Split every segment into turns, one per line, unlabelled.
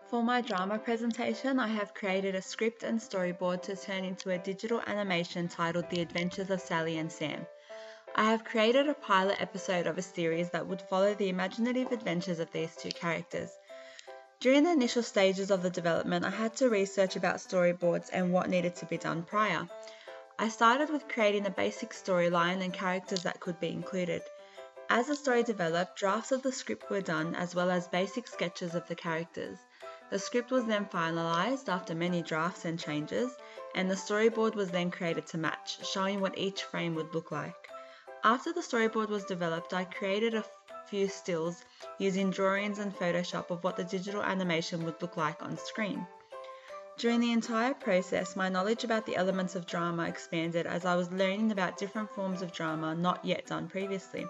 For my drama presentation, I have created a script and storyboard to turn into a digital animation titled The Adventures of Sally and Sam. I have created a pilot episode of a series that would follow the imaginative adventures of these two characters. During the initial stages of the development, I had to research about storyboards and what needed to be done prior. I started with creating a basic storyline and characters that could be included. As the story developed, drafts of the script were done as well as basic sketches of the characters. The script was then finalised after many drafts and changes, and the storyboard was then created to match, showing what each frame would look like. After the storyboard was developed, I created a few stills using drawings and Photoshop of what the digital animation would look like on screen. During the entire process, my knowledge about the elements of drama expanded as I was learning about different forms of drama not yet done previously.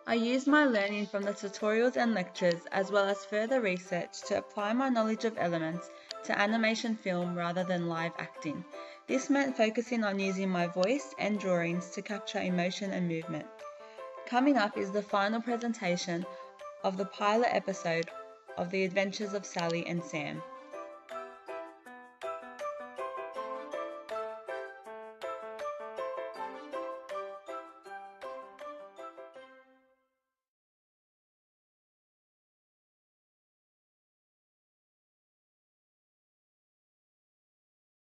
I used my learning from the tutorials and lectures as well as further research to apply my knowledge of elements to animation film rather than live acting. This meant focusing on using my voice and drawings to capture emotion and movement. Coming up is the final presentation of the pilot episode of The Adventures of Sally and Sam.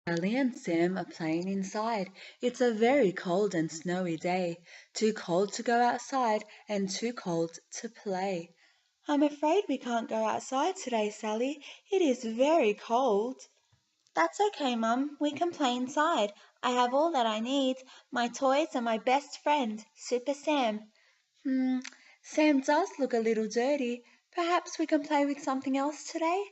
Sally and Sam are playing inside. It's a very cold and snowy day. Too cold to go outside and too cold to play. I'm afraid we can't go outside today, Sally. It is very cold. That's okay, Mum. We can play inside. I have all that I need. My toys and my best friend, Super Sam. Sam does look a little dirty. Perhaps we can play with something else today?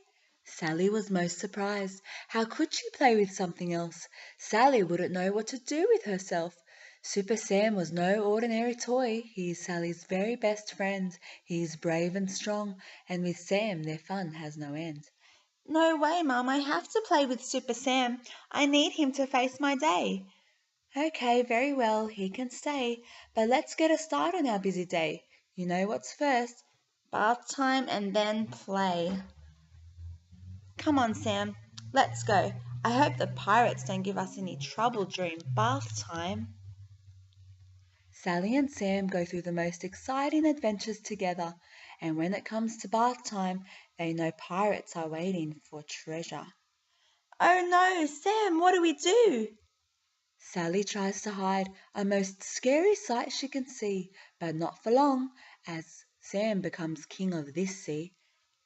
Sally was most surprised. How could she play with something else? Sally wouldn't know what to do with herself. Super Sam was no ordinary toy. He is Sally's very best friend. He is brave and strong, and with Sam their fun has no end. No way, Mum. I have to play with Super Sam. I need him to face my day. Okay, very well. He can stay. But let's get a start on our busy day. You know what's first. Bath time and then play. Come on, Sam. Let's go. I hope the pirates don't give us any trouble during bath time. Sally and Sam go through the most exciting adventures together, and when it comes to bath time, they know pirates are waiting for treasure. Oh no, Sam, what do we do? Sally tries to hide, a most scary sight she can see, but not for long, as Sam becomes king of this sea.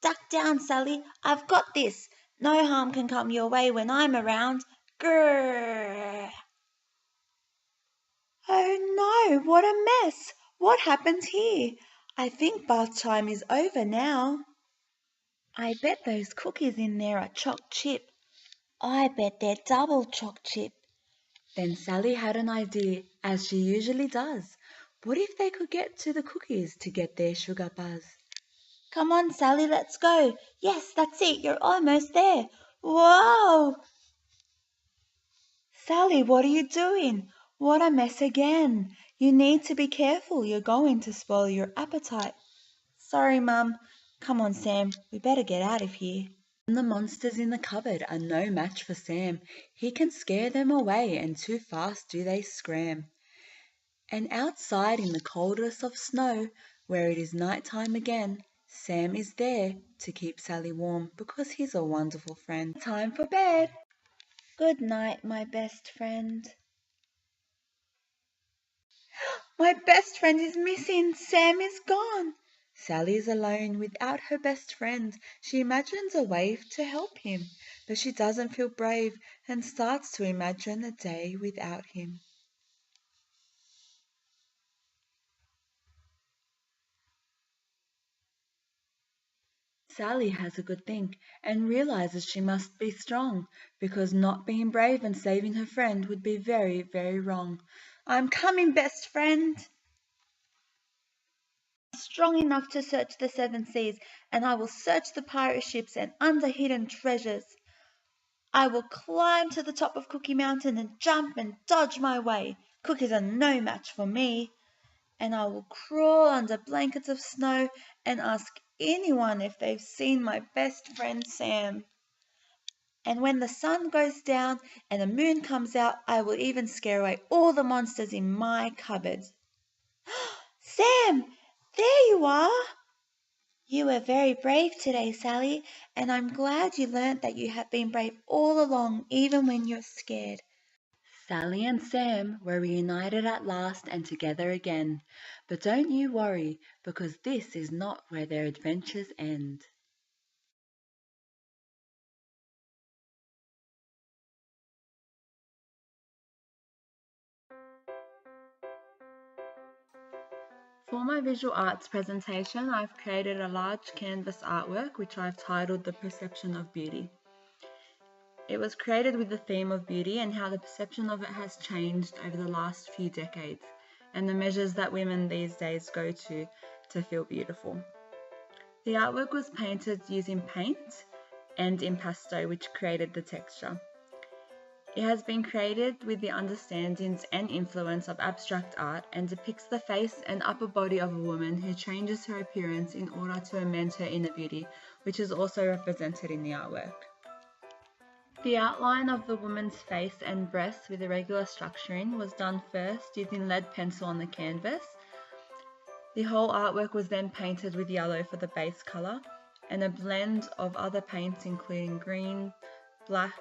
Duck down, Sally. I've got this. No harm can come your way when I'm around. Grrr. Oh no, what a mess. What happened here? I think bath time is over now. I bet those cookies in there are choc chip. I bet they're double choc chip. Then Sally had an idea, as she usually does. What if they could get to the cookies to get their sugar buzz? Come on, Sally, let's go. Yes, that's it. You're almost there. Whoa! Sally, what are you doing? What a mess again. You need to be careful. You're going to spoil your appetite. Sorry, Mum. Come on, Sam. We better get out of here. The monsters in the cupboard are no match for Sam. He can scare them away, and too fast do they scram. And outside in the coldest of snow, where it is night time again, Sam is there to keep Sally warm because he's a wonderful friend. Time for bed. Good night, my best friend. My best friend is missing. Sam is gone. Sally is alone without her best friend. She imagines a way to help him, but she doesn't feel brave and starts to imagine a day without him. Sally has a good think and realizes she must be strong, because not being brave and saving her friend would be very, very wrong. I'm coming, best friend. Strong enough to search the seven seas, and I will search the pirate ships and under hidden treasures. I will climb to the top of Cookie Mountain and jump and dodge my way. Cookies are no match for me. And I will crawl under blankets of snow and ask anyone if they've seen my best friend Sam. And when the sun goes down and the moon comes out, I will even scare away all the monsters in my cupboard. Sam, there you are! You were very brave today, Sally, and I'm glad you learnt that you have been brave all along, even when you're scared. Sally and Sam were reunited at last and together again. But don't you worry, because this is not where their adventures end. For my visual arts presentation, I've created a large canvas artwork which I've titled The Perception of Beauty. It was created with the theme of beauty and how the perception of it has changed over the last few decades, and the measures that women these days go to feel beautiful. The artwork was painted using paint and impasto, which created the texture. It has been created with the understandings and influence of abstract art and depicts the face and upper body of a woman who changes her appearance in order to amend her inner beauty, which is also represented in the artwork. The outline of the woman's face and breasts with irregular structuring was done first using lead pencil on the canvas. The whole artwork was then painted with yellow for the base colour, and a blend of other paints including green, black,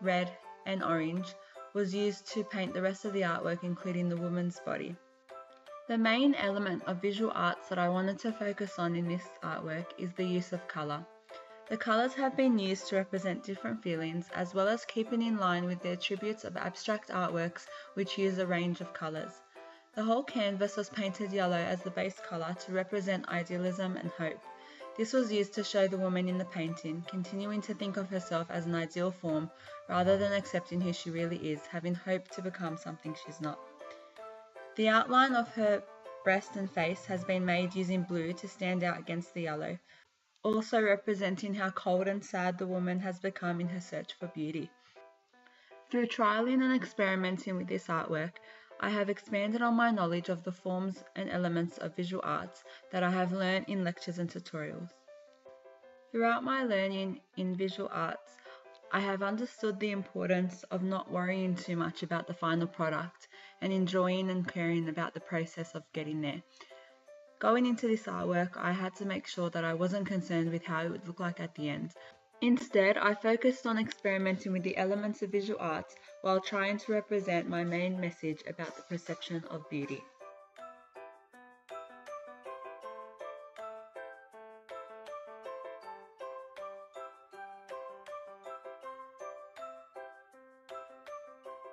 red and orange was used to paint the rest of the artwork, including the woman's body. The main element of visual arts that I wanted to focus on in this artwork is the use of colour. The colours have been used to represent different feelings, as well as keeping in line with the attributes of abstract artworks which use a range of colours. The whole canvas was painted yellow as the base colour to represent idealism and hope. This was used to show the woman in the painting, continuing to think of herself as an ideal form rather than accepting who she really is, having hope to become something she's not. The outline of her breast and face has been made using blue to stand out against the yellow, also representing how cold and sad the woman has become in her search for beauty. Through trialling and experimenting with this artwork, I have expanded on my knowledge of the forms and elements of visual arts that I have learned in lectures and tutorials. Throughout my learning in visual arts, I have understood the importance of not worrying too much about the final product and enjoying and caring about the process of getting there. Going into this artwork, I had to make sure that I wasn't concerned with how it would look like at the end. Instead, I focused on experimenting with the elements of visual arts while trying to represent my main message about the perception of beauty.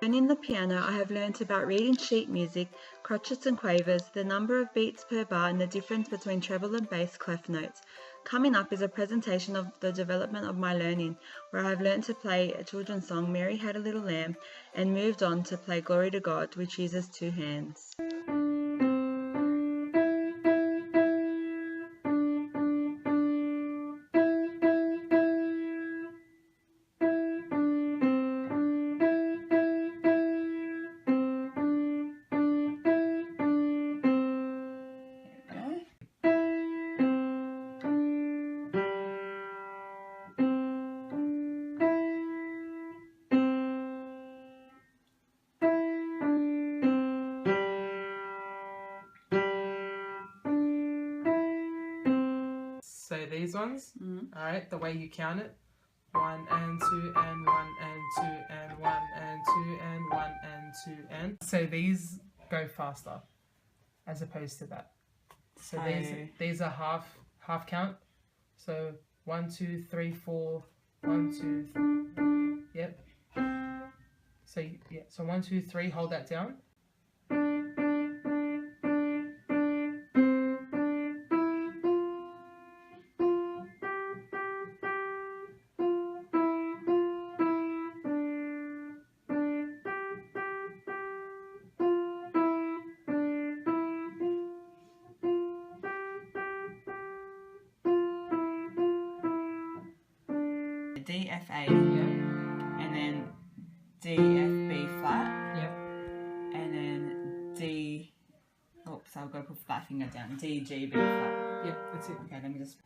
Learning the piano, I have learnt about reading sheet music, crotchets and quavers, the number of beats per bar and the difference between treble and bass clef notes. Coming up is a presentation of the development of my learning, where I have learnt to play a children's song, Mary Had a Little Lamb, and moved on to play Glory to God, which uses two hands.
So these ones, alright, the way you count it, 1 and 2 and 1 and 2 and 1 and 2 and 1 and 2 and. So these go faster as opposed to that. So these are half count. So 1, 2, 3, 4, 1, 2, 3. Yep. So yeah, so 1, 2, 3, hold that down.
D, F, A, and then D, F, B flat, and then D, oops, I I've got to put flat finger down. D, G, B flat.
Yeah, that's it.
Okay, let me just